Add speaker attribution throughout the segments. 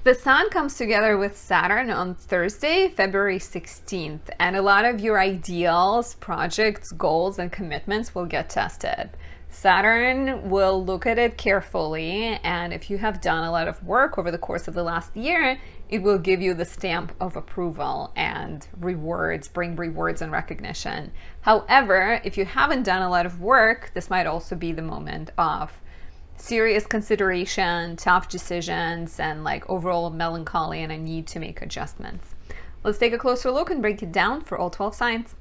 Speaker 1: The Sun comes together with Saturn on Thursday, February 16th, and a lot of your ideals, projects, goals, and commitments will get tested. Saturn will look at it carefully, and if you have done a lot of work over the course of the last year, it will give you the stamp of approval and rewards, bring rewards and recognition. However, if you haven't done a lot of work, this might also be the moment of serious consideration, tough decisions, and like overall melancholy and a need to make adjustments. Let's take a closer look and break it down for all 12 signs.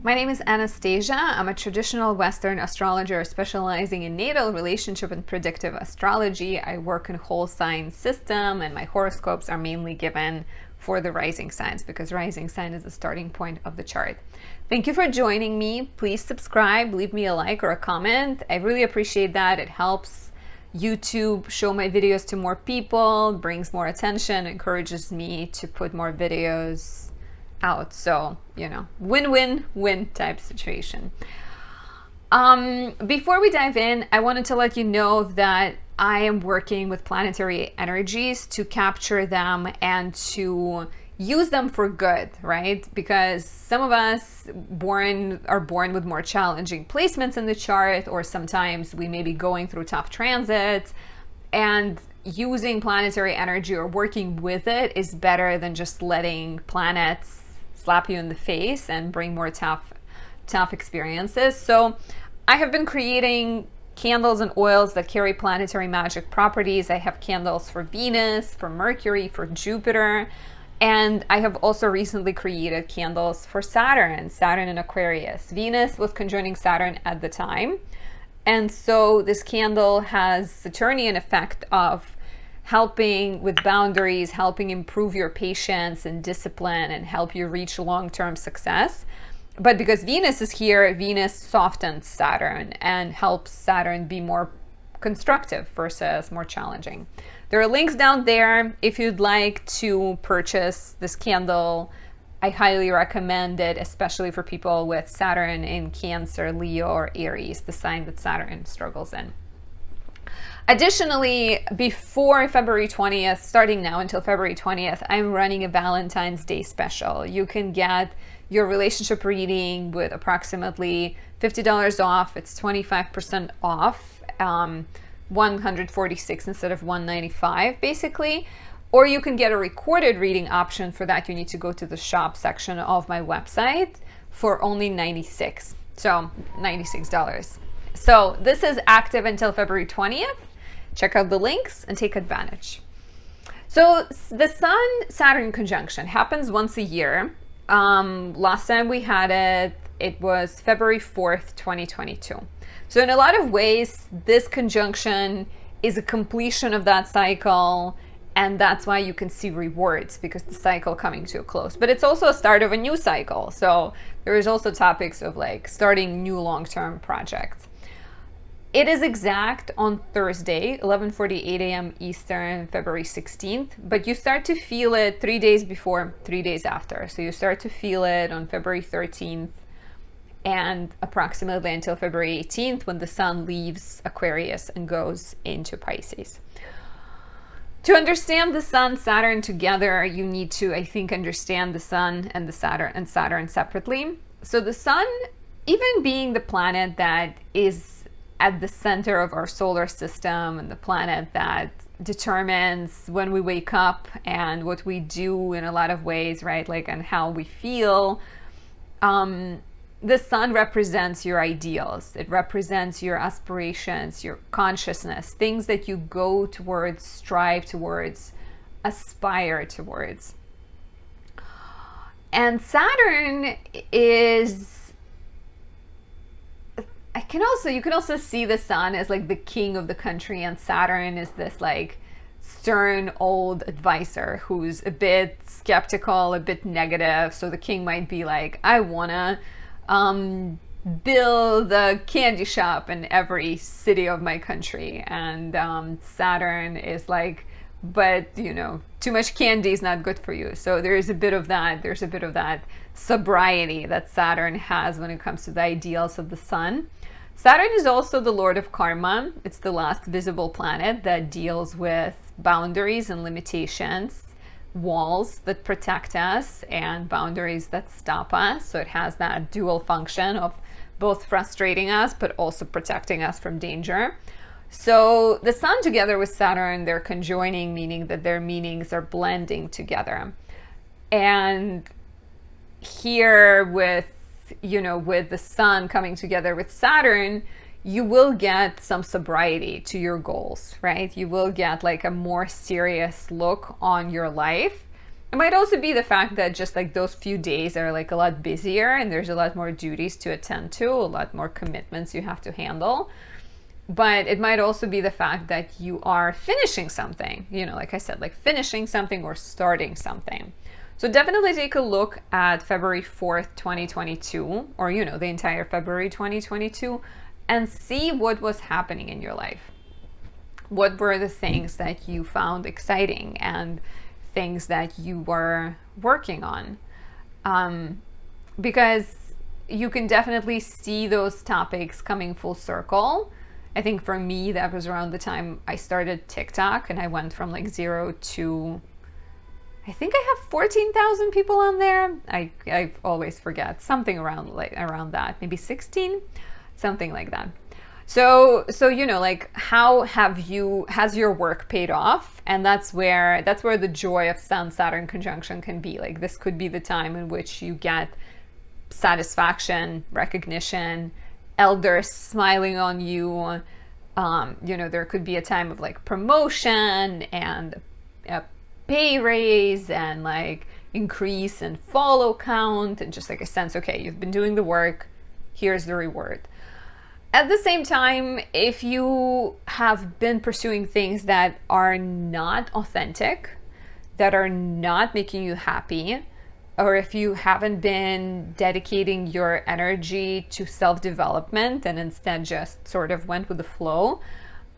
Speaker 1: My name is Anastasia. I'm a traditional Western astrologer specializing in natal, relationship, and predictive astrology. I work in whole sign system, and my horoscopes are mainly given for the rising signs because rising sign is the starting point of the chart. Thank you for joining me. Please subscribe, leave me a like or a comment. I really appreciate that. It helps YouTube show my videos to more people, brings more attention, encourages me to put more videos out. So, you know, win-win-win type situation. Before we dive in, I wanted to let you know that I am working with planetary energies to capture them and to use them for good, right? Because some of us are born with more challenging placements in the chart, or sometimes we may be going through tough transits, and using planetary energy or working with it is better than just letting planets slap you in the face and bring more tough experiences. So I have been creating candles and oils that carry planetary magic properties. I have candles for Venus, for Mercury, for Jupiter, and I have also recently created candles for Saturn in Aquarius. Venus was conjoining Saturn at the time, and so this candle has Saturnian effect of helping with boundaries, helping improve your patience and discipline and help you reach long-term success. But because Venus is here, Venus softens Saturn and helps Saturn be more constructive versus more challenging. There are links down there if you'd like to purchase this candle. I highly recommend it, especially for people with Saturn in Cancer, Leo, or Aries, the sign that Saturn struggles in. Additionally, before February 20th, starting now until February 20th, I'm running a Valentine's Day special. You can get your relationship reading with approximately $50 off. It's 25% off, $146 instead of $195 basically. Or you can get a recorded reading option. For that, you need to go to the shop section of my website for only $96. So $96. So this is active until February 20th. Check out the links and take advantage. So the Sun-Saturn conjunction happens once a year. Last time we had it was February 4th, 2022. So in a lot of ways, this conjunction is a completion of that cycle, and that's why you can see rewards, because the cycle coming to a close. But it's also a start of a new cycle. So there is also topics of like starting new long-term projects. It is exact on Thursday, 11:48 a.m. Eastern, February 16th, but you start to feel it 3 days before, 3 days after. So you start to feel it on February 13th and approximately until February 18th when the Sun leaves Aquarius and goes into Pisces. To understand the Sun-Saturn together, you need to, I think, understand the Sun and the Saturn separately. So the Sun, even being the planet that is at the center of our solar system and the planet that determines when we wake up and what we do in a lot of ways, right? Like, and how we feel. The Sun represents your ideals. It represents your aspirations, your consciousness, things that you go towards, strive towards, aspire towards. And Saturn is, you can also see the Sun as like the king of the country, and Saturn is this like stern old advisor who's a bit skeptical, a bit negative. So the king might be like, I wanna build a candy shop in every city of my country, and Saturn is like, but you know, too much candy is not good for you. So there is a bit of that. There's a bit of that sobriety that Saturn has when it comes to the ideals of the sun. Saturn is also the lord of karma. It's the last visible planet that deals with boundaries and limitations, walls that protect us and boundaries that stop us. So it has that dual function of both frustrating us but also protecting us from danger. So the sun together with Saturn, they're conjoining, meaning that their meanings are blending together. And here with, you know, with the sun coming together with Saturn, you will get some sobriety to your goals, right? You will get like a more serious look on your life. It might also be the fact that just like those few days are like a lot busier and there's a lot more duties to attend to, a lot more commitments you have to handle. But it might also be the fact that you are finishing something, you know, like I said, like finishing something or starting something. So definitely take a look at February 4th, 2022, or, you know, the entire February 2022, and see what was happening in your life. What were the things that you found exciting and things that you were working on? Because you can definitely see those topics coming full circle. I think for me, that was around the time I started TikTok, and I went from like 0 to, I think I have 14,000 people on there. I always forget, something around that, maybe 16, something like that. So you know, like, how has your work paid off? And that's where the joy of Sun-Saturn conjunction can be. Like, this could be the time in which you get satisfaction, recognition, elders smiling on you. You know, there could be a time of like promotion and a pay raise and like increase in follow count, and just like a sense, okay, you've been doing the work, here's the reward. At the same time, if you have been pursuing things that are not authentic, that are not making you happy, or if you haven't been dedicating your energy to self-development and instead just sort of went with the flow,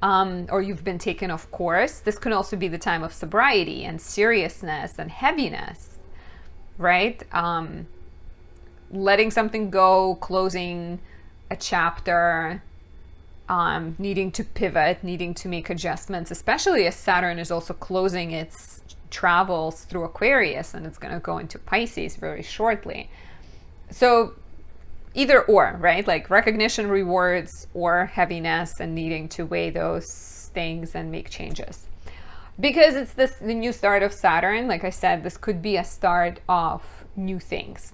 Speaker 1: or you've been taken off course, this can also be the time of sobriety and seriousness and heaviness, right? Letting something go, closing a chapter, needing to pivot, needing to make adjustments, especially as Saturn is also closing its travels through Aquarius, and it's going to go into Pisces very shortly. So either or, right? Like recognition, rewards, or heaviness, and needing to weigh those things and make changes. Because it's the new start of Saturn, like I said, this could be a start of new things.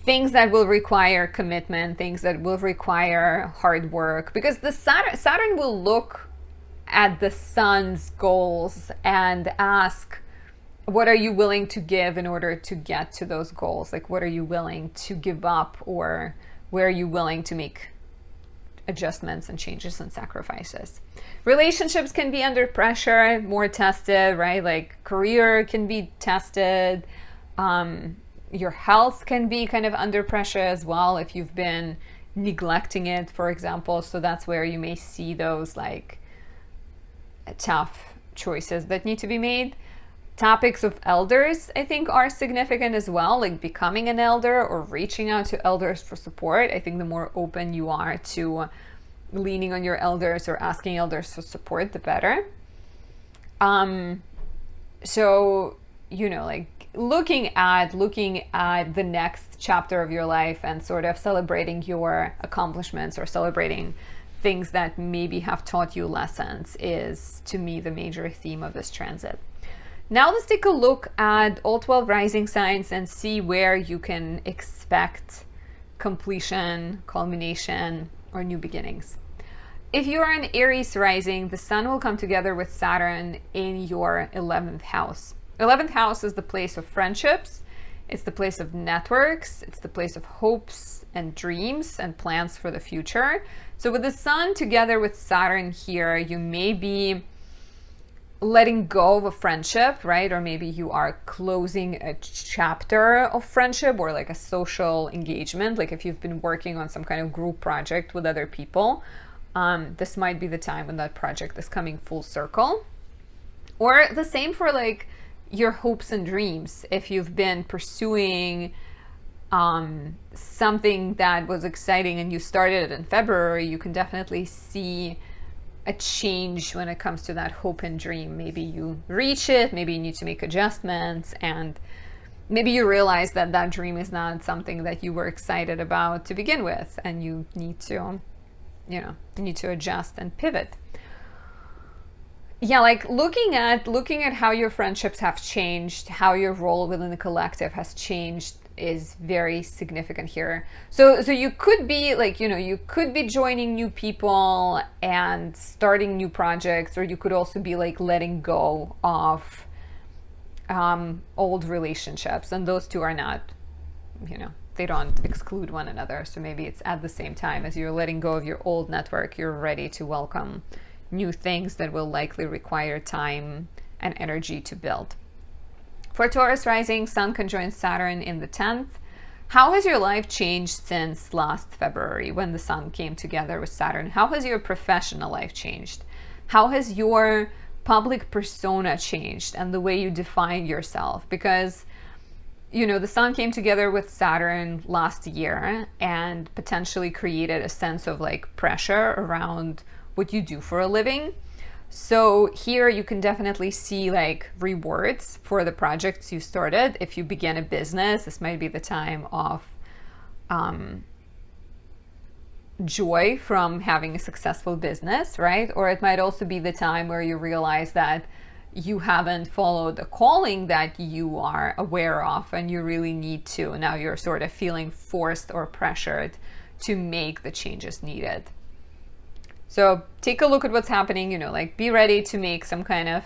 Speaker 1: Things that will require commitment, things that will require hard work, because the Saturn will look at the sun's goals and ask, what are you willing to give in order to get to those goals? Like, what are you willing to give up, or where are you willing to make adjustments and changes and sacrifices? Relationships can be under pressure, more tested, right? Like career can be tested. Your health can be kind of under pressure as well if you've been neglecting it, for example. So that's where you may see those like tough choices that need to be made. Topics of elders, I think, are significant as well, like becoming an elder or reaching out to elders for support. I think the more open you are to leaning on your elders or asking elders for support, the better. So, you know, like looking at the next chapter of your life and sort of celebrating your accomplishments or celebrating things that maybe have taught you lessons is, to me, the major theme of this transit. Now let's take a look at all 12 rising signs and see where you can expect completion, culmination, or new beginnings. If you are an Aries rising, the sun will come together with Saturn in your 11th house. 11th house is the place of friendships. It's the place of networks. It's the place of hopes and dreams and plans for the future. So with the sun together with Saturn here, you may be letting go of a friendship, right? Or maybe you are closing a chapter of friendship or like a social engagement. Like if you've been working on some kind of group project with other people, This might be the time when that project is coming full circle. Or the same for like your hopes and dreams. If you've been pursuing something that was exciting and you started it in February, you can definitely see a change when it comes to that hope and dream. Maybe you reach it, maybe you need to make adjustments, and maybe you realize that that dream is not something that you were excited about to begin with, and you need to, you need to adjust and pivot. Yeah, like looking at how your friendships have changed, how your role within the collective has changed is very significant here. So you could be like, you could be joining new people and starting new projects, or you could also be like letting go of old relationships, and those two are not, they don't exclude one another. So maybe it's at the same time as you're letting go of your old network, you're ready to welcome new things that will likely require time and energy to build. For Taurus rising, Sun conjoins Saturn in the 10th. How has your life changed since last February when the Sun came together with Saturn? How has your professional life changed? How has your public persona changed and the way you define yourself? Because, the Sun came together with Saturn last year and potentially created a sense of like pressure around what you do for a living. So here you can definitely see like rewards for the projects you started. If you began a business, this might be the time of joy from having a successful business, right? Or it might also be the time where you realize that you haven't followed a calling that you are aware of and you really need to. Now you're sort of feeling forced or pressured to make the changes needed. So take a look at what's happening, like be ready to make some kind of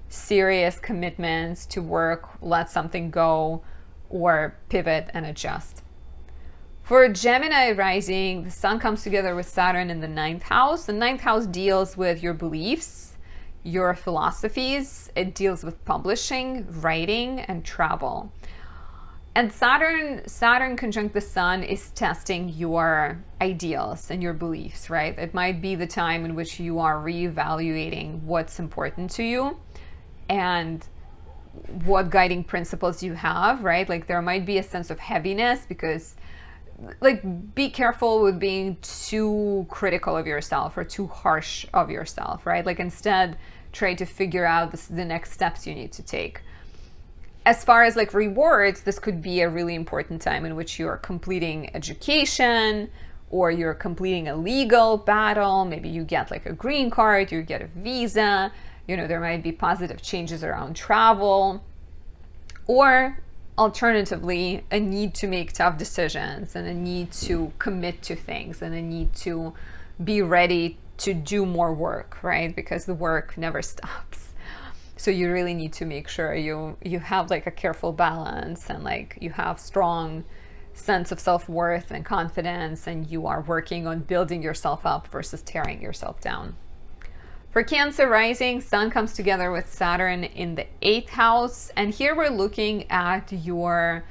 Speaker 1: serious commitments to work, let something go, or pivot and adjust. For Gemini rising, the Sun comes together with Saturn in the 9th house. The 9th house deals with your beliefs, your philosophies. It deals with publishing, writing, and travel. And Saturn conjunct the Sun is testing your ideals and your beliefs, right? It might be the time in which you are reevaluating what's important to you and what guiding principles you have, right? Like there might be a sense of heaviness because like be careful with being too critical of yourself or too harsh of yourself, right? Like instead try to figure out the next steps you need to take. As far as like rewards, this could be a really important time in which you're completing education or you're completing a legal battle. Maybe you get like a green card, you get a visa, there might be positive changes around travel, or alternatively, a need to make tough decisions and a need to commit to things and a need to be ready to do more work, right? Because the work never stops. So you really need to make sure you have like a careful balance and like you have strong sense of self-worth and confidence, and you are working on building yourself up versus tearing yourself down. For Cancer rising, Sun comes together with Saturn in the 8th house. And here we're looking at your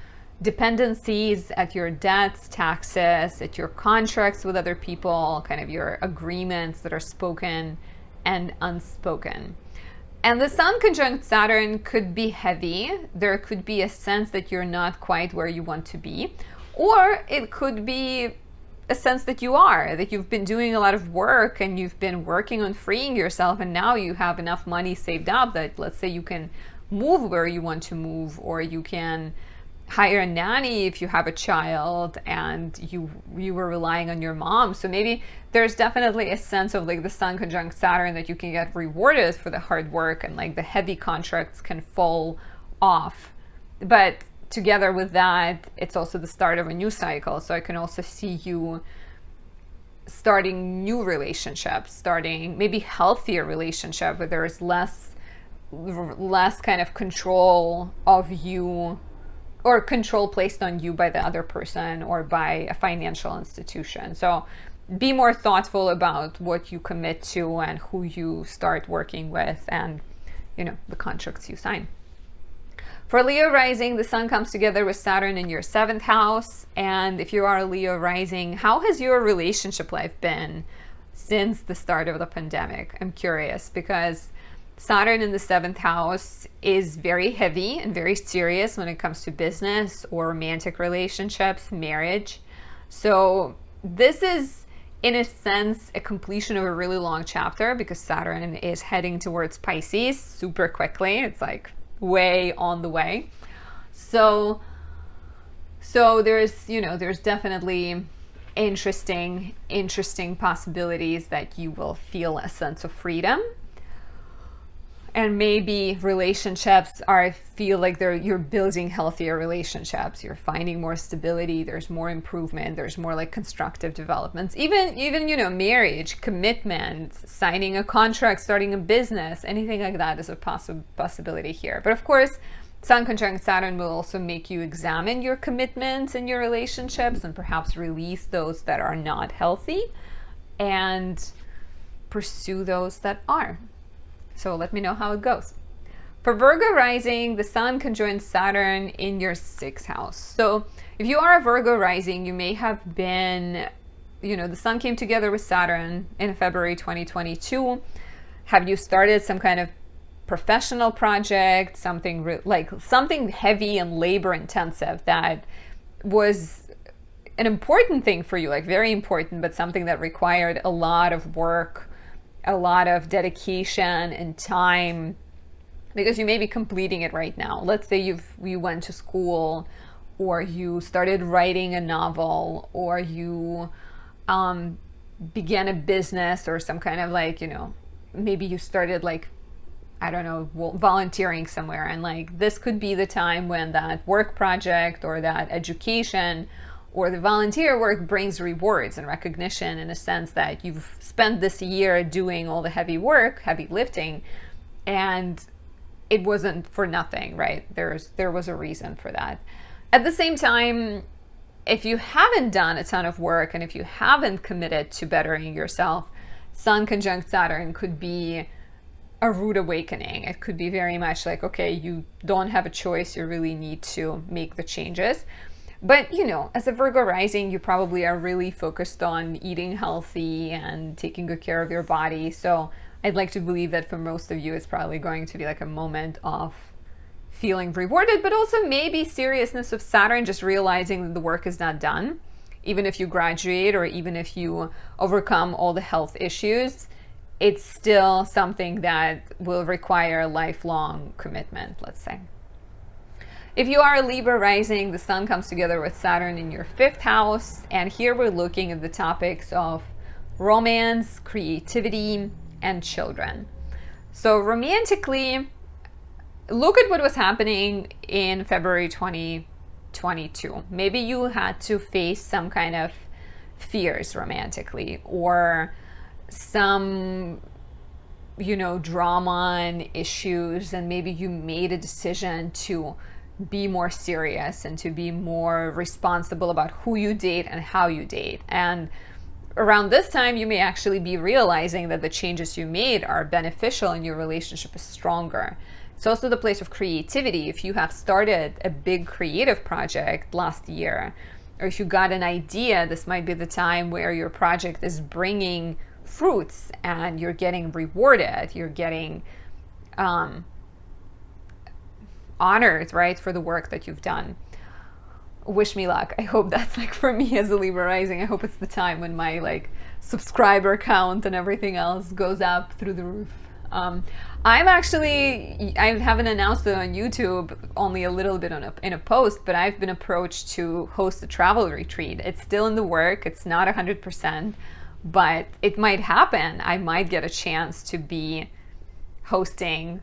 Speaker 1: dependencies, at your debts, taxes, at your contracts with other people, kind of your agreements that are spoken and unspoken. And the Sun conjunct Saturn could be heavy. There could be a sense that you're not quite where you want to be. Or it could be a sense that you are, that you've been doing a lot of work and you've been working on freeing yourself, and now you have enough money saved up that, let's say, you can move where you want to move, or you can hire a nanny if you have a child and you were relying on your mom. So maybe there's definitely a sense of like the Sun conjunct Saturn that you can get rewarded for the hard work, and like the heavy contracts can fall off. But together with that, it's also the start of a new cycle. So I can also see you starting new relationships, starting maybe healthier relationship where there is less kind of control of you, or control placed on you by the other person or by a financial institution. So be more thoughtful about what you commit to and who you start working with, and the contracts you sign. For Leo rising, the Sun comes together with Saturn in your 7th house. And if you are a Leo rising, how has your relationship life been since the start of the pandemic. I'm curious because Saturn in the 7th house is very heavy and very serious when it comes to business or romantic relationships, marriage. So this is, in a sense, a completion of a really long chapter because Saturn is heading towards Pisces super quickly. It's like way on the way. So there's, you know, there's definitely interesting possibilities that you will feel a sense of freedom. And maybe relationships feel like you're building healthier relationships. You're finding more stability. There's more improvement. There's more like constructive developments. Even you know, marriage, commitment, signing a contract, starting a business, anything like that is a possibility here. But of course, Sun conjunct Saturn will also make you examine your commitments and your relationships and perhaps release those that are not healthy and pursue those that are. So let me know how it goes. For Virgo rising, the Sun conjoins Saturn in your 6th house. So if you are a Virgo rising, you may have been, you know, the Sun came together with Saturn in February 2022. Have you started some kind of professional project, something something heavy and labor intensive that was an important thing for you, like very important, but something that required a lot of work, a lot of dedication and time, because you may be completing it right now. Let's say you went to school, or you started writing a novel, or you began a business or some kind of like, you know, maybe you started like, I don't know, volunteering somewhere. And like, this could be the time when that work project or that education or the volunteer work brings rewards and recognition, in a sense that you've spent this year doing all the heavy work, heavy lifting, and it wasn't for nothing, right? There was a reason for that. At the same time, if you haven't done a ton of work and if you haven't committed to bettering yourself, Sun conjunct Saturn could be a rude awakening. It could be very much like, okay, you don't have a choice, you really need to make the changes. But, you know, as a Virgo rising, you probably are really focused on eating healthy and taking good care of your body. So I'd like to believe that for most of you, it's probably going to be like a moment of feeling rewarded, but also maybe seriousness of Saturn, just realizing that the work is not done. Even if you graduate or even if you overcome all the health issues, it's still something that will require lifelong commitment, let's say. If you are a Libra rising, the Sun comes together with Saturn in your 5th house. And here we're looking at the topics of romance, creativity, and children. So romantically, look at what was happening in February 2022. Maybe you had to face some kind of fears romantically, or some, you know, drama and issues, and maybe you made a decision to be more serious and to be more responsible about who you date and how you date. And around this time, you may actually be realizing that the changes you made are beneficial and your relationship is stronger. It's also the place of creativity. If you have started a big creative project last year, or if you got an idea, this might be the time where your project is bringing fruits and you're getting rewarded, you're getting honored, right, for the work that you've done. Wish me luck. I hope that's like, for me as a Libra rising, I hope it's the time when my like subscriber count and everything else goes up through the roof. I haven't announced it on YouTube, only a little bit in a post, but I've been approached to host a travel retreat. It's still in the work. It's not 100%, but it might happen. I might get a chance to be hosting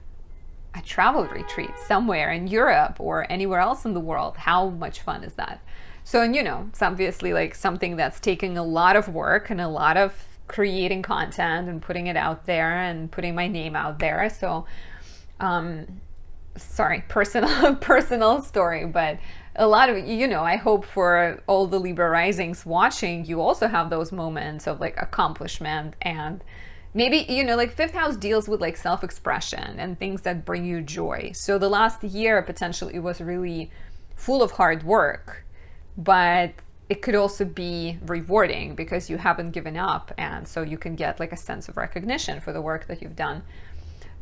Speaker 1: a travel retreat somewhere in Europe or anywhere else in the world. How much fun is that? So, and you know, it's obviously like something that's taking a lot of work and a lot of creating content and putting it out there and putting my name out there. So, sorry, personal story, but a lot of, you know, I hope for all the Libra risings watching, you also have those moments of like accomplishment, and maybe, you know, like 5th house deals with like self-expression and things that bring you joy. So the last year potentially was really full of hard work, but it could also be rewarding because you haven't given up, and so you can get like a sense of recognition for the work that you've done.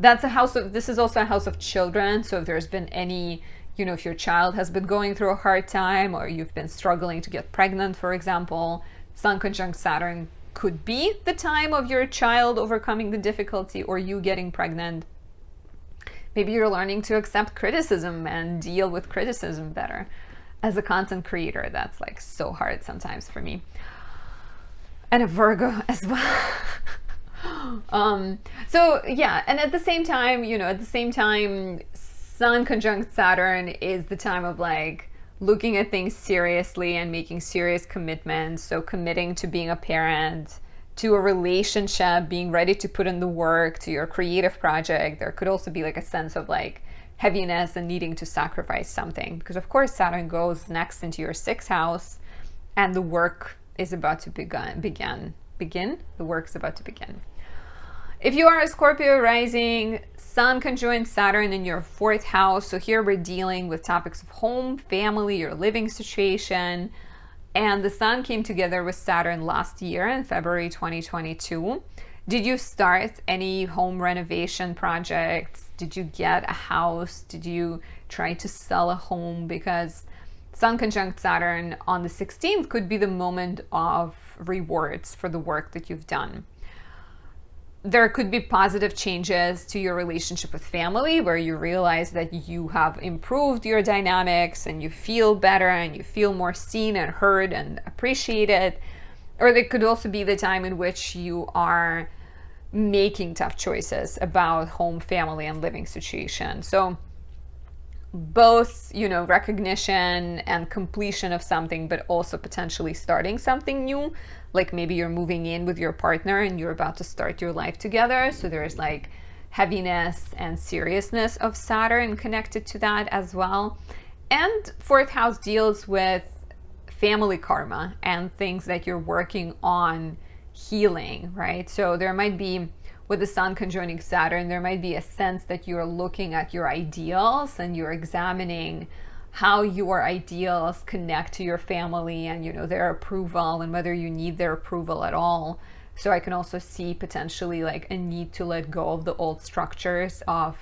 Speaker 1: That's a house of, this is also a house of children. So if there's been any, if your child has been going through a hard time, or you've been struggling to get pregnant, for example, Sun conjunct Saturn could be the time of your child overcoming the difficulty or you getting pregnant. Maybe you're learning to accept criticism and deal with criticism better. As a content creator, that's like so hard sometimes for me. And a Virgo as well. So yeah, and at the same time, Sun conjunct Saturn is the time of like looking at things seriously and making serious commitments. So committing to being a parent, to a relationship, being ready to put in the work, to your creative project. There could also be like a sense of like heaviness and needing to sacrifice something, because of course Saturn goes next into your 6th house and the work is about to begin. The work is about to begin. If you are a Scorpio rising, Sun conjoins Saturn in your 4th house. So here we're dealing with topics of home, family, your living situation. And the Sun came together with Saturn last year in February 2022. Did you start any home renovation projects? Did you get a house? Did you try to sell a home? Because Sun conjunct Saturn on the 16th could be the moment of rewards for the work that you've done. There could be positive changes to your relationship with family where you realize that you have improved your dynamics and you feel better and you feel more seen and heard and appreciated. Or there could also be the time in which you are making tough choices about home, family, and living situation. So both, recognition and completion of something, but also potentially starting something new. Like maybe you're moving in with your partner and you're about to start your life together. So there's like heaviness and seriousness of Saturn connected to that as well. And 4th house deals with family karma and things that you're working on healing, right? So there might be, with the Sun conjoining Saturn, there might be a sense that you're looking at your ideals and you're examining how your ideals connect to your family and, their approval and whether you need their approval at all. So I can also see potentially like a need to let go of the old structures of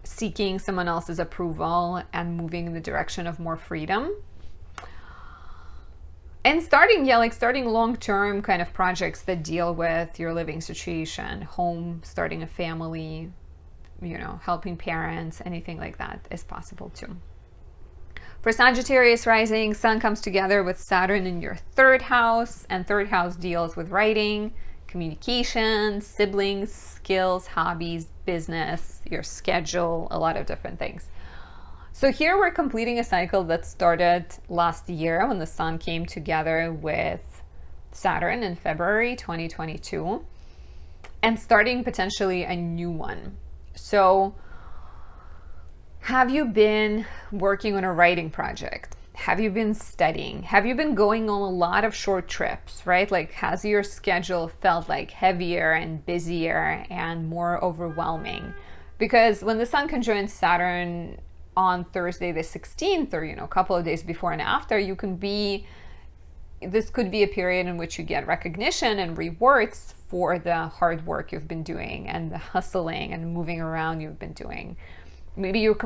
Speaker 1: seeking someone else's approval and moving in the direction of more freedom. And starting long-term kind of projects that deal with your living situation, home, starting a family, helping parents, anything like that is possible too. For Sagittarius rising, Sun comes together with Saturn in your 3rd house, and 3rd house deals with writing, communication, siblings, skills, hobbies, business, your schedule, a lot of different things. So here we're completing a cycle that started last year when the Sun came together with Saturn in February 2022 and starting potentially a new one. So have you been working on a writing project? Have you been studying? Have you been going on a lot of short trips, right? Like, has your schedule felt like heavier and busier and more overwhelming? Because when the Sun conjoins Saturn on Thursday the 16th, or, a couple of days before and after, this could be a period in which you get recognition and rewards for the hard work you've been doing and the hustling and moving around you've been doing. Maybe you're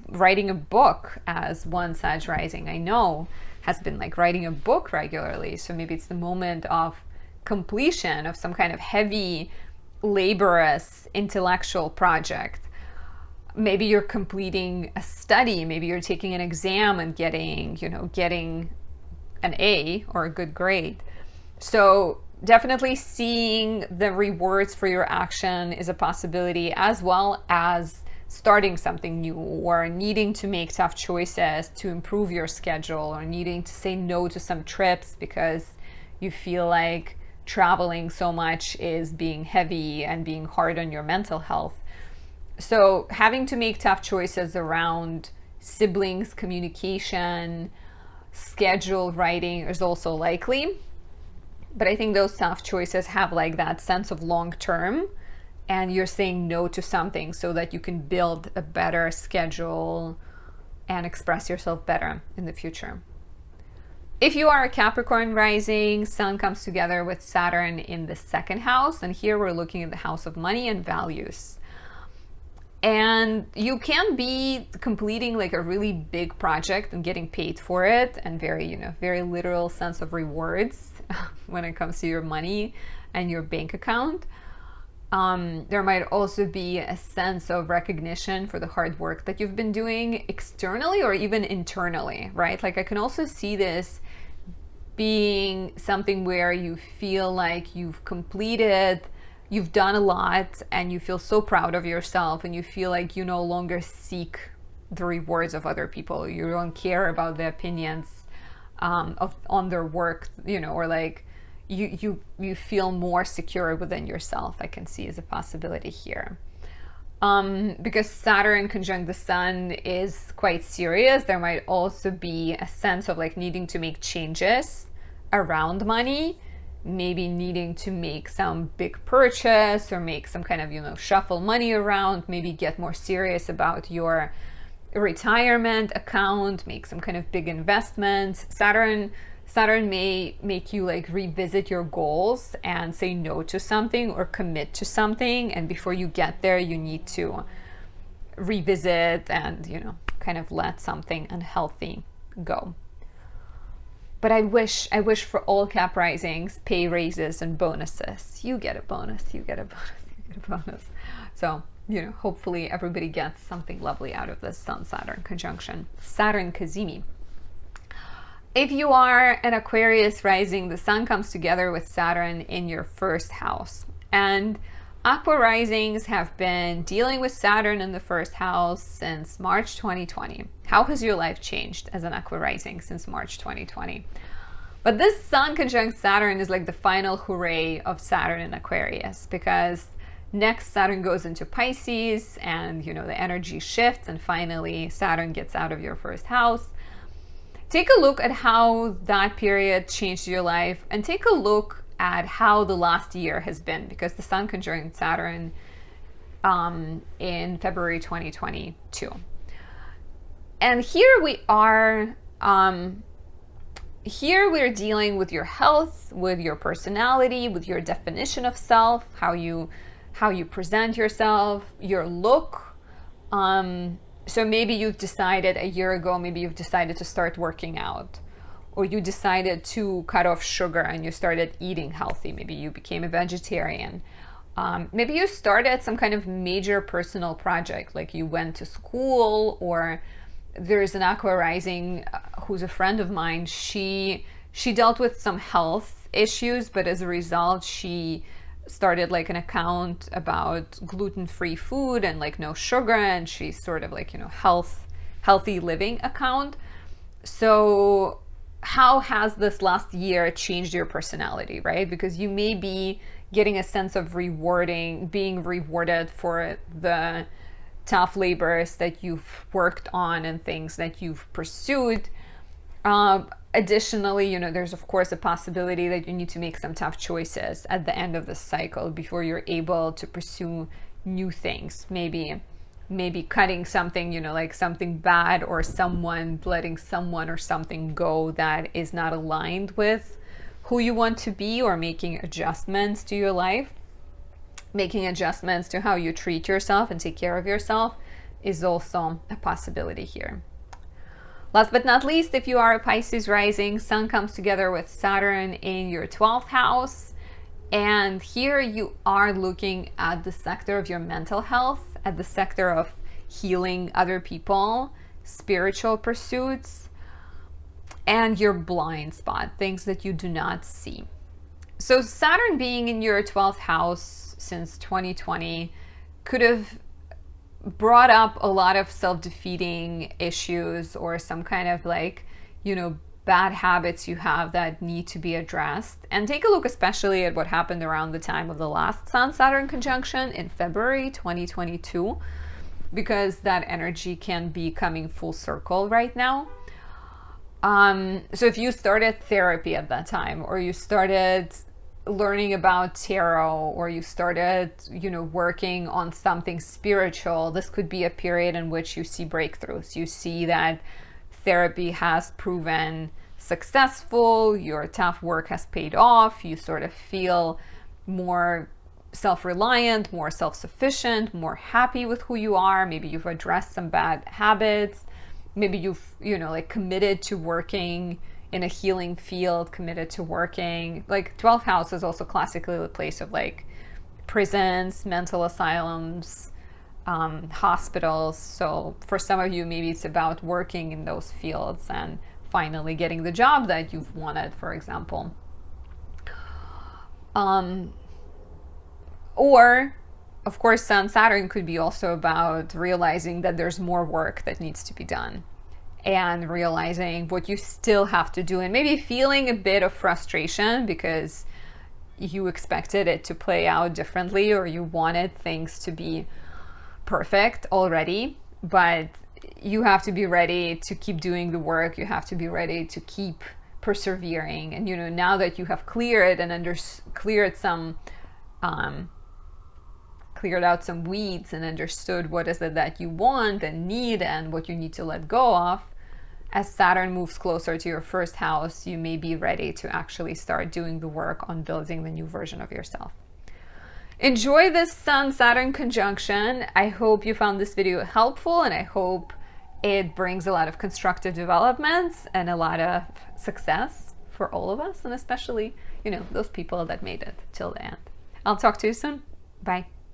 Speaker 1: writing a book as one Sag rising. I know has been like writing a book regularly. So maybe it's the moment of completion of some kind of heavy, laborious intellectual project. Maybe you're completing a study. Maybe you're taking an exam and getting an A or a good grade. So definitely seeing the rewards for your action is a possibility, as well as starting something new or needing to make tough choices to improve your schedule or needing to say no to some trips because you feel like traveling so much is being heavy and being hard on your mental health. So having to make tough choices around siblings, communication, schedule, writing is also likely. But I think those tough choices have like that sense of long term, and you're saying no to something so that you can build a better schedule and express yourself better in the future. If you are a Capricorn rising, Sun comes together with Saturn in the second house. And here we're looking at the house of money and values. And you can be completing like a really big project and getting paid for it, and very literal sense of rewards when it comes to your money and your bank account. There might also be a sense of recognition for the hard work that you've been doing externally or even internally, right? Like I can also see this being something where you feel like you've done a lot and you feel so proud of yourself, and you feel like you no longer seek the rewards of other people. You don't care about the opinions on their work, or like you feel more secure within yourself. I can see as a possibility here. Because Saturn conjunct the Sun is quite serious, there might also be a sense of like needing to make changes around money, maybe needing to make some big purchase or make some kind of, shuffle money around, maybe get more serious about your retirement account, make some kind of big investments. Saturn may make you like revisit your goals and say no to something or commit to something, and before you get there you need to revisit and kind of let something unhealthy go. But I wish for all Cap risings pay raises and bonuses. You get a bonus, you get a bonus, you get a bonus. So hopefully everybody gets something lovely out of this Sun Saturn conjunction. Saturn Kazemi. If you are an Aquarius rising, the Sun comes together with Saturn in your first house. And Aqua risings have been dealing with Saturn in the first house since March 2020. How has your life changed as an Aqua rising since March 2020? But this Sun conjunct Saturn is like the final hooray of Saturn in Aquarius, because next Saturn goes into Pisces and the energy shifts, and finally Saturn gets out of your first house. Take a look at how that period changed your life, and take a look at how the last year has been, because the Sun conjunct Saturn in February 2022. And here we are, here we're dealing with your health, with your personality, with your definition of self, how you present yourself, your look. So maybe you've decided a year ago, maybe you've decided to start working out, or you decided to cut off sugar and you started eating healthy. Maybe you became a vegetarian. Maybe you started some kind of major personal project, like you went to school, or there's an Aqua rising who's a friend of mine. She dealt with some health issues, but as a result, she started like an account about gluten-free food and like no sugar, and she's sort of like healthy living account. So how has this last year changed your personality, right? Because you may be getting a sense of being rewarded for the tough labors that you've worked on and things that you've pursued. Additionally, there's of course a possibility that you need to make some tough choices at the end of the cycle before you're able to pursue new things. Maybe cutting something, like something bad, or letting someone or something go that is not aligned with who you want to be, or making adjustments to your life. Making adjustments to how you treat yourself and take care of yourself is also a possibility here. Last but not least, if you are a Pisces rising, Sun comes together with Saturn in your 12th house. And here you are looking at the sector of your mental health, at the sector of healing other people, spiritual pursuits, and your blind spot, things that you do not see. So Saturn being in your 12th house since 2020 could have brought up a lot of self-defeating issues, or some kind of bad habits you have that need to be addressed. And take a look especially at what happened around the time of the last Sun-Saturn conjunction in February 2022, because that energy can be coming full circle right now. So if you started therapy at that time, or you started learning about tarot, or you started, working on something spiritual, this could be a period in which you see breakthroughs. You see that therapy has proven successful, your tough work has paid off, you sort of feel more self-reliant, more self-sufficient, more happy with who you are. Maybe you've addressed some bad habits. Maybe you've, like committed to working in a healing field, committed to working. Like 12th house is also classically the place of like prisons, mental asylums, hospitals. So for some of you, maybe it's about working in those fields and finally getting the job that you've wanted, for example. Or, of course, Sun Saturn could be also about realizing that there's more work that needs to be done and realizing what you still have to do and maybe feeling a bit of frustration because you expected it to play out differently or you wanted things to be perfect already, but you have to be ready to keep doing the work. You have to be ready to keep persevering. And, now that you have cleared and cleared out some weeds and understood what is it that you want and need and what you need to let go of, as Saturn moves closer to your first house, you may be ready to actually start doing the work on building the new version of yourself. Enjoy this Sun-Saturn conjunction. I hope you found this video helpful, and I hope it brings a lot of constructive developments and a lot of success for all of us, and especially, those people that made it till the end. I'll talk to you soon. Bye.